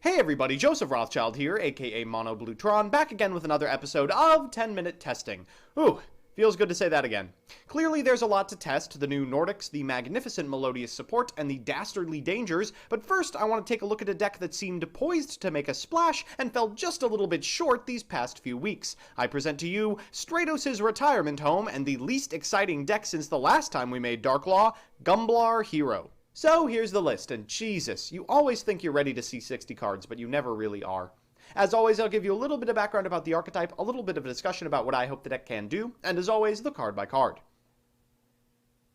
Hey everybody, Joseph Rothschild here, aka Mono Bluetron, back again with another episode of 10-Minute Testing. Ooh, feels good to say that again. Clearly there's a lot to test, the new Nordics, the magnificent Melodious Support, and the dastardly Dangers, but first I want to take a look at a deck that seemed poised to make a splash and fell just a little bit short these past few weeks. I present to you Stratos' retirement home and the least exciting deck since the last time we made Dark Law, Gumblar HERO. So here's the list, and Jesus, you always think you're ready to see 60 cards, but you never really are. As always, I'll give you a little bit of background about the archetype, a little bit of a discussion about what I hope the deck can do, and as always, the card by card.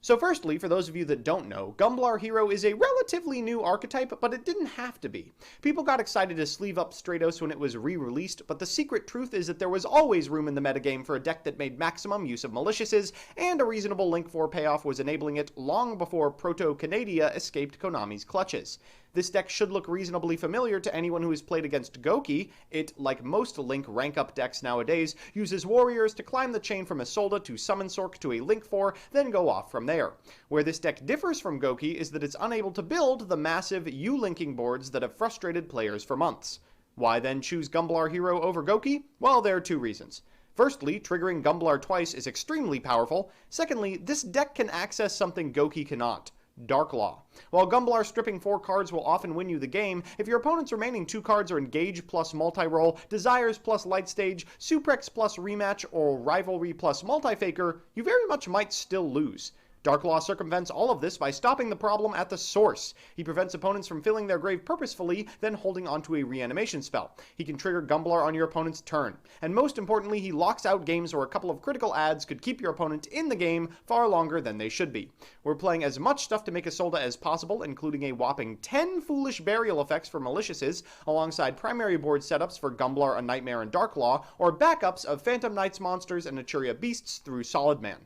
So firstly, for those of you that don't know, Gumblar HERO is a relatively new archetype, but it didn't have to be. People got excited to sleeve up Stratos when it was re-released, but the secret truth is that there was always room in the metagame for a deck that made maximum use of Maliciouses, and a reasonable Link 4 payoff was enabling it long before Proto-Canadia escaped Konami's clutches. This deck should look reasonably familiar to anyone who has played against Goki. It, like most Link rank-up decks nowadays, uses warriors to climb the chain from Isolde to Summon Sork to a Link 4, then go off from there. Where this deck differs from Goki is that it's unable to build the massive U-linking boards that have frustrated players for months. Why then choose Gumblar HERO over Goki? Well, there are two reasons. Firstly, triggering Gumblar twice is extremely powerful. Secondly, this deck can access something Goki cannot. Dark Law. While Gumblar stripping 4 cards will often win you the game, if your opponent's remaining 2 cards are Engage plus Multi-Roll, Desires plus Light Stage, Suprex plus Rematch, or Rivalry plus Multi-Faker, you very much might still lose. Dark Law circumvents all of this by stopping the problem at the source. He prevents opponents from filling their grave purposefully, then holding onto a reanimation spell. He can trigger Gumblar on your opponent's turn. And most importantly, he locks out games where a couple of critical adds could keep your opponent in the game far longer than they should be. We're playing as much stuff to make Isolde as possible, including a whopping 10 foolish burial effects for Maliciouses, alongside primary board setups for Gumblar, A Nightmare, and Dark Law, or backups of Phantom Knights monsters and Naturia Beasts through Solid Man.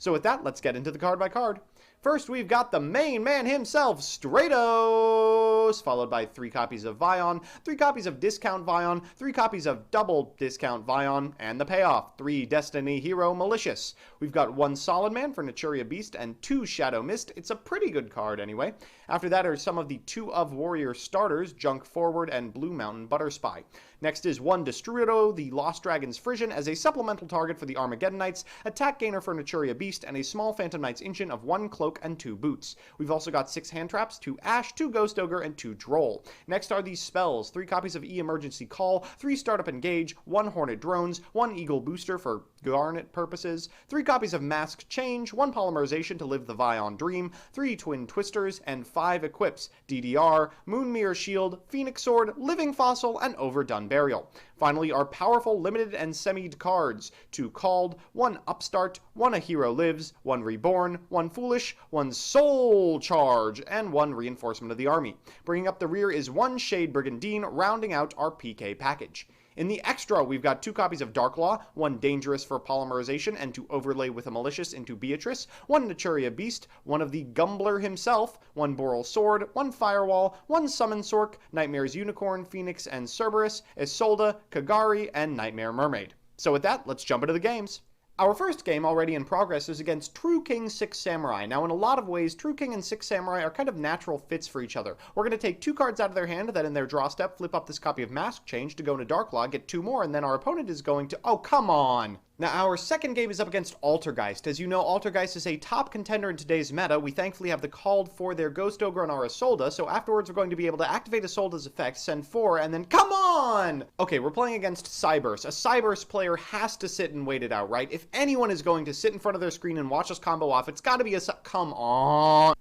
So with that, let's get into the card by card. First, we've got the main man himself, Stratos, followed by 3 copies of Vion, 3 copies of Discount Vion, 3 copies of Double Discount Vion, and the payoff, 3 Destiny Hero Malicious. We've got 1 Solid Man for Naturia Beast and 2 Shadow Mist. It's a pretty good card anyway. After that are some of the 2 of Warrior starters, Junk Forward and Blue Mountain Butterspy. Next is 1 Destruito, the Lost Dragon's Frisian, as a supplemental target for the Armageddon Knights, attack gainer for Naturia Beast, and a small Phantom Knights Ancient of 1 Cloak and 2 Boots. We've also got 6 Hand Traps, 2 Ash, 2 Ghost Ogre, and 2 Droll. Next are these spells, 3 copies of E-Emergency Call, 3 Startup Engage, 1 Hornet Drones, 1 Eagle Booster for Garnet purposes, 3 copies of Mask Change, 1 Polymerization to live the Vion Dream, 3 Twin Twisters, and 5 Equips, DDR, Moonmirror Shield, Phoenix Sword, Living Fossil, and Overdone Burial. Finally, our powerful limited and semied cards, 2 Called, 1 Upstart, 1 A Hero Lives, 1 Reborn, 1 Foolish, 1 Soul Charge, and 1 Reinforcement of the Army. Bringing up the rear is 1 Shade Brigandine, rounding out our PK package. In the extra, we've got 2 copies of Dark Law, 1 Dangerous for Polymerization and to overlay with a Malicious into Beatrice, 1 Naturia Beast, 1 of the Gumbler himself, 1 Boral Sword, 1 Firewall, 1 Summon Sork, Nightmare's Unicorn, Phoenix, and Cerberus, Isolde, Kagari, and Nightmare Mermaid. So with that, let's jump into the games. Our first game, already in progress, is against True King 6 Samurai. Now, in a lot of ways, True King and 6 Samurai are kind of natural fits for each other. We're going to take 2 cards out of their hand, then in their draw step, flip up this copy of Mask Change to go into Dark Law, get 2 more, and then our opponent is going to... Oh, come on! Now, our second game is up against Altergeist. As you know, Altergeist is a top contender in today's meta. We thankfully have the called for their Ghost Ogre on our Isolde, so afterwards we're going to be able to activate Isolde's effect, send 4, and then come on! Okay, we're playing against Cyburst. A Cyburst player has to sit and wait it out, right? If anyone is going to sit in front of their screen and watch us combo off, it's gotta be a... Come on!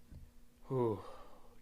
Whew.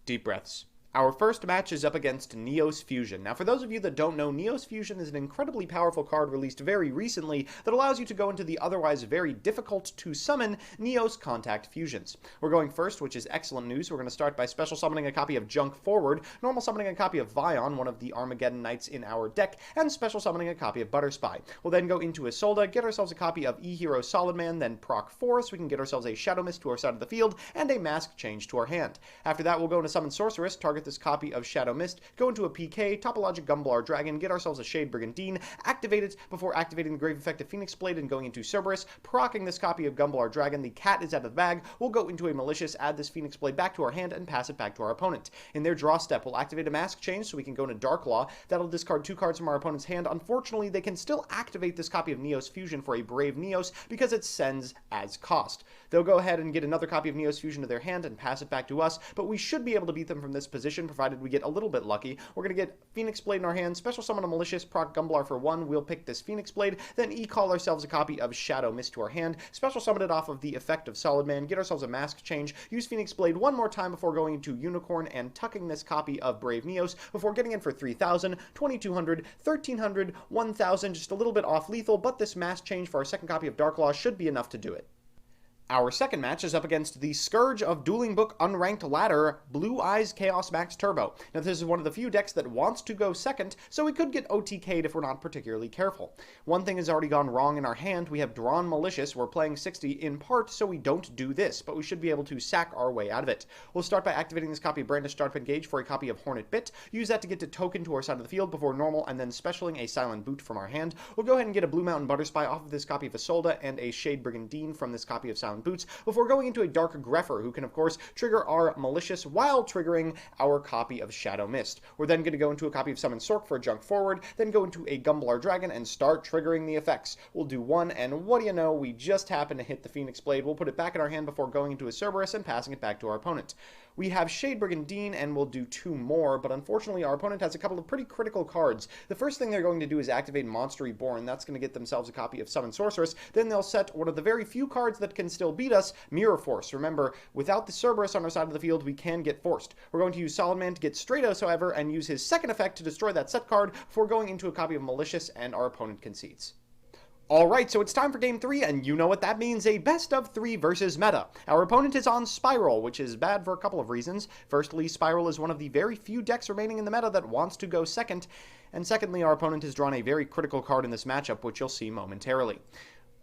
Deep breaths. Our first match is up against Neos Fusion. Now, for those of you that don't know, Neos Fusion is an incredibly powerful card released very recently that allows you to go into the otherwise very difficult to summon Neos Contact Fusions. We're going first, which is excellent news. We're going to start by special summoning a copy of Junk Forward, normal summoning a copy of Vion, one of the Armageddon Knights in our deck, and special summoning a copy of Butterspy. We'll then go into Isolde, get ourselves a copy of E-Hero Solid Man, then proc 4 so we can get ourselves a Shadow Mist to our side of the field, and a Mask Change to our hand. After that, we'll go into Summon Sorceress, target this copy of Shadow Mist, go into a PK, Topologic Gumblar Dragon, get ourselves a Shade Brigandine, activate it before activating the Grave effect of Phoenix Blade and going into Cerberus, proccing this copy of Gumblar Dragon. The cat is out of the bag. We'll go into a Malicious, add this Phoenix Blade back to our hand, and pass it back to our opponent. In their draw step, we'll activate a Mask Change so we can go into Dark Law. That'll discard 2 cards from our opponent's hand. Unfortunately, they can still activate this copy of Neos Fusion for a Brave Neos because it sends as cost. They'll go ahead and get another copy of Neos Fusion to their hand and pass it back to us, but we should be able to beat them from this position, provided we get a little bit lucky. We're going to get Phoenix Blade in our hand, special summon a Malicious, proc Gumblar for 1, we'll pick this Phoenix Blade, then e-call ourselves a copy of Shadow Mist to our hand, special summon it off of the effect of Solid Man, get ourselves a Mask Change, use Phoenix Blade one more time before going into Unicorn and tucking this copy of Brave Neos before getting in for 3,000, 2,200, 1,300, 1,000, just a little bit off lethal, but this Mask Change for our second copy of Dark Law should be enough to do it. Our second match is up against the Scourge of Dueling Book Unranked Ladder, Blue Eyes Chaos Max Turbo. Now, this is one of the few decks that wants to go second, so we could get OTK'd if we're not particularly careful. One thing has already gone wrong in our hand. We have drawn Malicious. We're playing 60 in part, so we don't do this, but we should be able to sack our way out of it. We'll start by activating this copy of Brandish Sharp Engage for a copy of Hornet Bit, use that to get to token to our side of the field before normal, and then specialing a Silent Boot from our hand. We'll go ahead and get a Blue Mountain Butterspy off of this copy of Isolde and a Shade Brigandine from this copy of Silent Boots before going into a Dark Greffer, who can of course trigger our Malicious while triggering our copy of Shadow Mist. We're then going to go into a copy of Summon Sork for a junk forward, then go into a Gumblar Dragon and start triggering the effects. We'll do 1, and what do you know, we just happen to hit the Phoenix Blade. We'll put it back in our hand before going into a Cerberus and passing it back to our opponent. We have Shade Brigandine, and we'll do 2 more, but unfortunately our opponent has a couple of pretty critical cards. The first thing they're going to do is activate Monster Reborn. That's going to get themselves a copy of Summon Sorceress. Then they'll set one of the very few cards that can still beat us, Mirror Force. Remember, without the Cerberus on our side of the field, we can get forced. We're going to use Solid Man to get Stratos, however, and use his second effect to destroy that set card before going into a copy of Malicious, and our opponent concedes. Alright, so it's time for Game 3, and you know what that means, a best of 3 versus meta. Our opponent is on Spiral, which is bad for a couple of reasons. Firstly, Spiral is one of the very few decks remaining in the meta that wants to go second, and secondly, our opponent has drawn a very critical card in this matchup, which you'll see momentarily.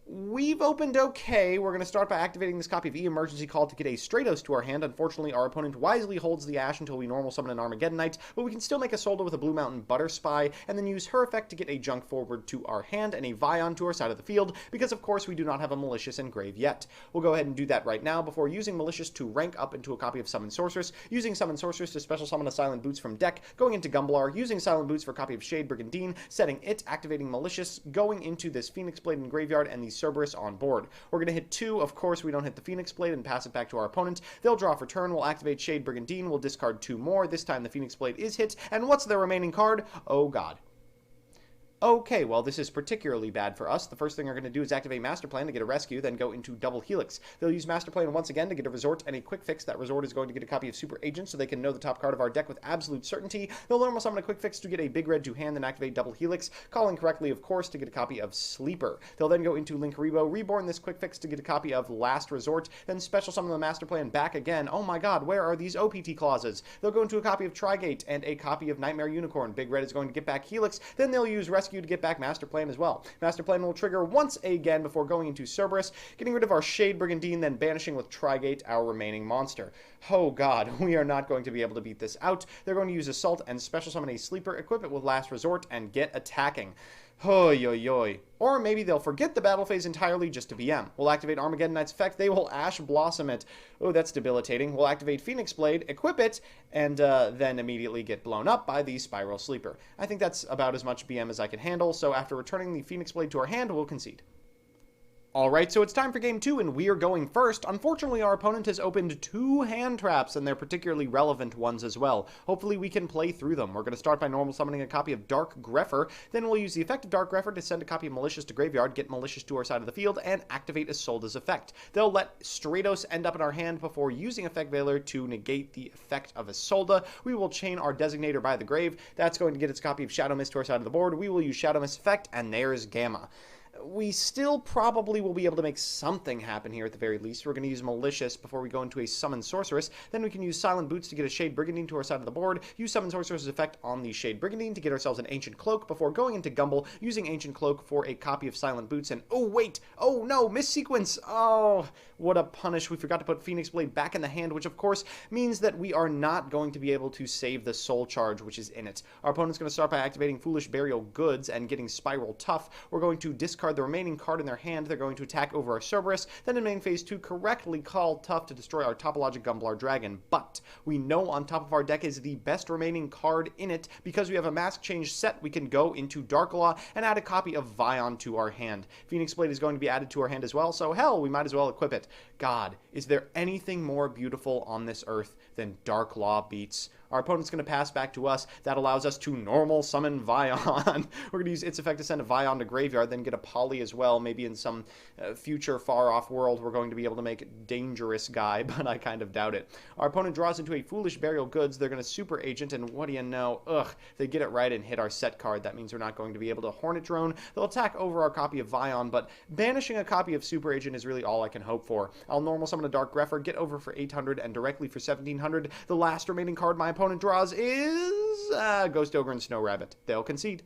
We've opened okay. We're going to start by activating this copy of E-Emergency Call to get a Stratos to our hand. Unfortunately, our opponent wisely holds the Ash until we normal summon an Armageddon Knight, but we can still make a Solda with a Blue Mountain Butterspy, and then use her effect to get a Junk Forward to our hand and a Vion to our side of the field, because of course we do not have a Malicious in grave yet. We'll go ahead and do that right now before using Malicious to rank up into a copy of Summon Sorceress, using Summon Sorceress to special summon a Silent Boots from deck, going into Gumblar, using Silent Boots for a copy of Shade Brigandine, setting it, activating Malicious, going into this Phoenix Blade in graveyard, and the Cerberus on board. We're going to hit 2. Of course, we don't hit the Phoenix Blade and pass it back to our opponent. They'll draw for turn. We'll activate Shade Brigandine. We'll discard 2 more. This time the Phoenix Blade is hit. And what's the remaining card? Oh, God. Okay, well, this is particularly bad for us. The first thing we're going to do is activate Master Plan to get a rescue, then go into Double Helix. They'll use Master Plan once again to get a Resort and a Quick Fix. That Resort is going to get a copy of Super Agent so they can know the top card of our deck with absolute certainty. They'll normal summon a Quick Fix to get a Big Red to hand, then activate Double Helix, calling correctly, of course, to get a copy of Sleeper. They'll then go into Linkuriboh, reborn this Quick Fix to get a copy of Last Resort, then special summon the Master Plan back again. Oh my god, where are these OPT clauses? They'll go into a copy of Trigate and a copy of Nightmare Unicorn. Big Red is going to get back Helix, then they'll use Rescue to get back Master Plan as well. Master Plan will trigger once again before going into Cerberus, getting rid of our Shade Brigandine, then banishing with Trigate our remaining monster. Oh god, we are not going to be able to beat this out. They're going to use Assault and special summon a Sleeper, equip it with Last Resort, and get attacking. Hoi, oi, oi. Or maybe they'll forget the battle phase entirely just to BM. We'll activate Armageddon Knight's effect. They will Ash Blossom it. Oh, that's debilitating. We'll activate Phoenix Blade, equip it, and then immediately get blown up by the Spiral Sleeper. I think that's about as much BM as I can handle, so after returning the Phoenix Blade to our hand, we'll concede. Alright, so it's time for Game 2, and we are going first. Unfortunately, our opponent has opened 2 hand traps, and they're particularly relevant ones as well. Hopefully, we can play through them. We're going to start by normal summoning a copy of Dark Greffer, then we'll use the effect of Dark Greffer to send a copy of Malicious to graveyard, get Malicious to our side of the field, and activate Isolde's effect. They'll let Stratos end up in our hand before using Effect Veiler to negate the effect of Isolde. We will chain our Designator by the grave. That's going to get its copy of Shadow Mist to our side of the board. We will use Shadow Mist effect, and there's Gamma. we still probably will be able to make something happen here at the very least. We're going to use Malicious before we go into a Summon Sorceress. Then we can use Silent Boots to get a Shade Brigandine to our side of the board. Use Summon Sorceress's effect on the Shade Brigandine to get ourselves an Ancient Cloak before going into Gumble, using Ancient Cloak for a copy of Silent Boots. And oh wait! Oh no! Missequence! Oh, what a punish. We forgot to put Phoenix Blade back in the hand, which of course means that we are not going to be able to save the Soul Charge which is in it. Our opponent's going to start by activating Foolish Burial Goods and getting Spiral Tough. We're going to discard the remaining card in their hand. They're going to attack over our Cerberus, then in main phase 2 correctly call Tough to destroy our Topologic Gumblar Dragon. But we know on top of our deck is the best remaining card in it. Because we have a Mask Change set, we can go into Dark Law and add a copy of Vion to our hand. Phoenix Blade is going to be added to our hand as well, so hell, we might as well equip it. God, is there anything more beautiful on this earth than Dark Law beats? Our opponent's going to pass back to us. That allows us to normal summon Vion. We're going to use its effect to send a Vion to graveyard, then get a Poly as well. Maybe in some future far-off world we're going to be able to make Dangerous Guy, but I kind of doubt it. Our opponent draws into a Foolish Burial Goods. They're going to Super Agent, and what do you know? Ugh, they get it right and hit our set card. That means we're not going to be able to Hornet Drone. They'll attack over our copy of Vion, but banishing a copy of Super Agent is really all I can hope for. I'll normal summon a Dark Grepher, get over for 800, and directly for 1700. The last remaining card my opponent draws is Ghost Ogre and Snow Rabbit. They'll concede.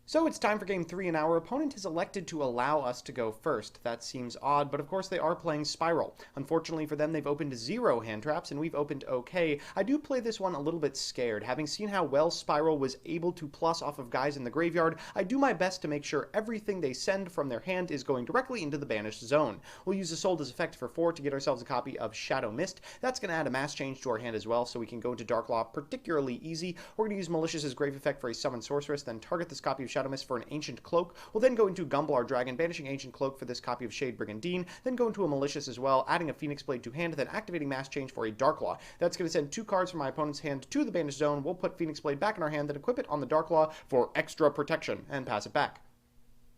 So it's time for game 3, and our opponent has elected to allow us to go first. That seems odd, but of course they are playing Spiral. Unfortunately for them, they've opened 0 hand traps, and we've opened okay. I do play this one a little bit scared. Having seen how well Spiral was able to plus off of guys in the graveyard, I do my best to make sure everything they send from their hand is going directly into the banished zone. We'll use the Solda's effect for 4 to get ourselves a copy of Shadow Mist. That's going to add a Mass Change to our hand as well, so we can go into Dark Law particularly easy. We're going to use Malicious's Grave effect for a Summon Sorceress, then target this copy of Shadow Mist for an Ancient Cloak. We'll then go into Gumblar Dragon, banishing Ancient Cloak for this copy of Shade Brigandine, then go into a Malicious as well, adding a Phoenix Blade to hand, then activating Mass Change for a Dark Law. That's going to send 2 cards from my opponent's hand to the banished zone. We'll put Phoenix Blade back in our hand, then equip it on the Dark Law for extra protection, and pass it back.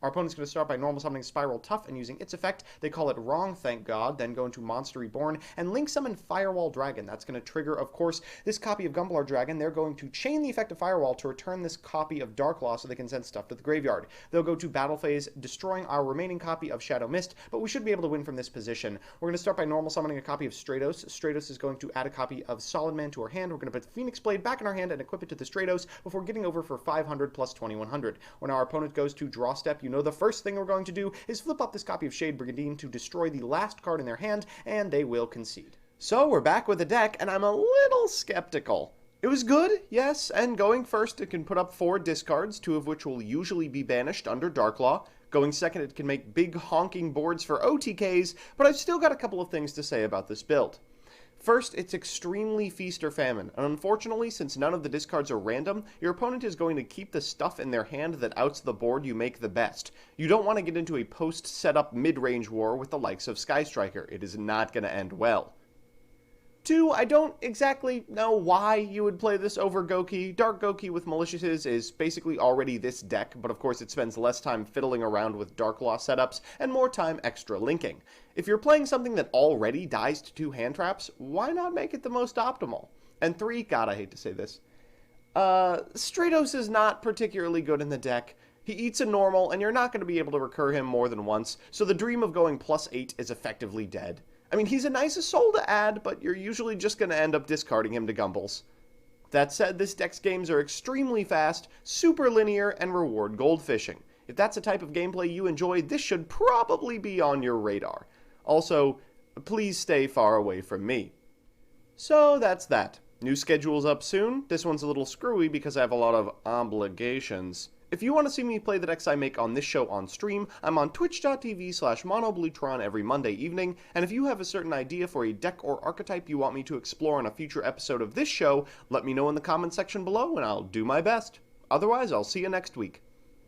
Our opponent's going to start by normal summoning Spiral Tough and using its effect. They call it wrong, thank God. Then go into Monster Reborn and link summon Firewall Dragon. That's going to trigger, of course, this copy of Gumblar Dragon. They're going to chain the effect of Firewall to return this copy of Dark Law so they can send stuff to the graveyard. They'll go to Battle Phase, destroying our remaining copy of Shadow Mist, but we should be able to win from this position. We're going to start by normal summoning a copy of Stratos. Stratos is going to add a copy of Solid Man to our hand. We're going to put Phoenix Blade back in our hand and equip it to the Stratos before getting over for 500 plus 2100. When our opponent goes to draw step, you know the first thing we're going to do is flip up this copy of Shade Brigandine to destroy the last card in their hand, and they will concede. So we're back with the deck, and I'm a little skeptical. It was good, yes, and going first it can put up 4 discards, 2 of which will usually be banished under Dark Law. Going second it can make big honking boards for OTKs, but I've still got a couple of things to say about this build. First, it's extremely feast or famine, and unfortunately, since none of the discards are random, your opponent is going to keep the stuff in their hand that outs the board you make the best. You don't want to get into a post-setup mid-range war with the likes of Sky Striker. It is not going to end well. 2, I don't exactly know why you would play this over Goki. Dark Goki with Malicious is basically already this deck, but of course it spends less time fiddling around with Dark Law setups and more time extra linking. If you're playing something that already dies to 2 hand traps, why not make it the most optimal? And 3, God, I hate to say this, Stratos is not particularly good in the deck. He eats a normal, and you're not going to be able to recur him more than once, so the dream of going +8 is effectively dead. I mean, he's a nice soul to add, but you're usually just going to end up discarding him to Gumbles. That said, this deck's games are extremely fast, super linear, and reward gold fishing. If that's the type of gameplay you enjoy, this should probably be on your radar. Also, please stay far away from me. So that's that. New schedule's up soon. This one's a little screwy because I have a lot of obligations. If you want to see me play the decks I make on this show on stream, I'm on twitch.tv/monobluetron every Monday evening, and if you have a certain idea for a deck or archetype you want me to explore on a future episode of this show, let me know in the comment section below and I'll do my best. Otherwise, I'll see you next week.